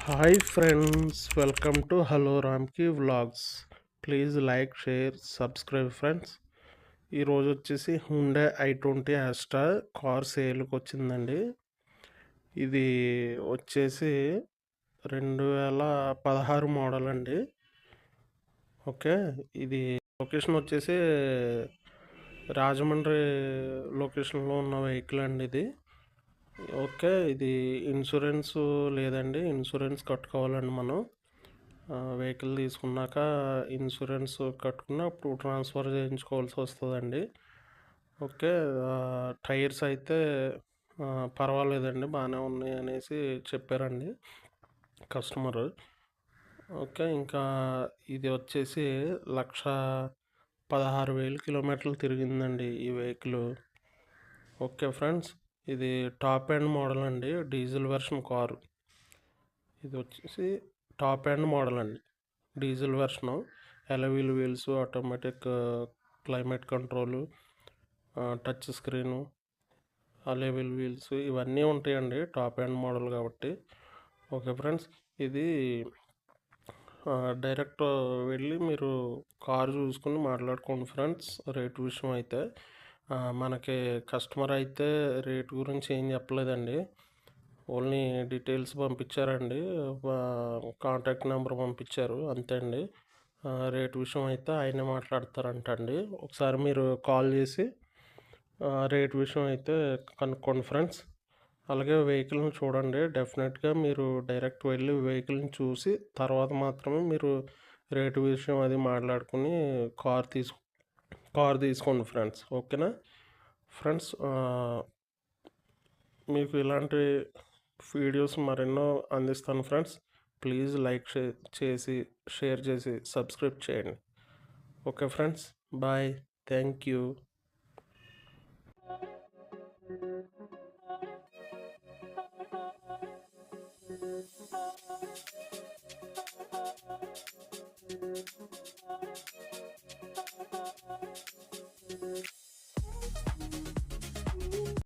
Hi friends, welcome to hello Ramki vlogs. Please like, share, subscribe friends. ఈరోజు వచ్చేసి Honda i20 యాస్ట్రా car సేల్కి వచ్చిందండి. ఇది వచ్చేసి 2016 మోడల్ అండి. ఓకే, ఇది లొకేషన్ వచ్చేసి రాజమండ్రి లొకేషన్లో ఉన్న వెహికల్ అండి ఇది. ఓకే, ఇది ఇన్సూరెన్స్ లేదండి, ఇన్సూరెన్స్ కట్టుకోవాలండి మనం. వెహికల్ తీసుకున్నాక ఇన్సూరెన్స్ కట్టుకున్న అప్పుడు ట్రాన్స్ఫర్ చేయించుకోవాల్సి వస్తుందండి. ఓకే, టైర్స్ అయితే పర్వాలేదండి, బాగానే ఉన్నాయి అనేసి చెప్పారండి కస్టమరు. ఓకే, ఇంకా ఇది వచ్చేసి 1,16,000 కిలోమీటర్లు తిరిగిందండి ఈ వెహికల్. ఓకే ఫ్రెండ్స్, ఇది టాప్ ఎండ్ మోడల్ అండి, డీజిల్ వెర్షన్ కారు. ఇది వచ్చేసి టాప్ ఎండ్ మోడల్ అండి, diesel version. Alloy wheel wheels, automatic climate control, touch screen, alloy wheel wheels ఇవన్నీ ఉంటాయండి టాప్ ఎండ్ మోడల్ కాబట్టి. ఓకే ఫ్రెండ్స్, ఇది డైరెక్ట్ వెళ్ళి మీరు కారు చూసుకుని మాట్లాడుకోండి ఫ్రెండ్స్. రేటు విషయం అయితే మనకి కస్టమర్ అయితే రేటు గురించి ఏం చెప్పలేదండి, ఓన్లీ డీటెయిల్స్ పంపించారండి, కాంటాక్ట్ నెంబర్ పంపించారు అంతే అండి. రేటు విషయం అయితే ఆయనే మాట్లాడతారంటండి. ఒకసారి మీరు కాల్ చేసి రేటు విషయం అయితే కనుక్కోండి ఫ్రెండ్స్. అలాగే వెహికల్ని చూడండి, డెఫినెట్గా మీరు డైరెక్ట్ వెళ్ళి వెహికల్ని చూసి తర్వాత మాత్రమే మీరు రేటు విషయం అది మాట్లాడుకుని కార్ తీసుకోండి ఫ్రెండ్స్. ఓకేనా ఫ్రెండ్స్, మీకు ఇలాంటి వీడియోస్ మరెన్నో అందిస్తాను ఫ్రెండ్స్. ప్లీజ్ లైక్ చేసి, షేర్ చేసి, సబ్స్క్రైబ్ చేయండి. Okay friends, bye, thank you.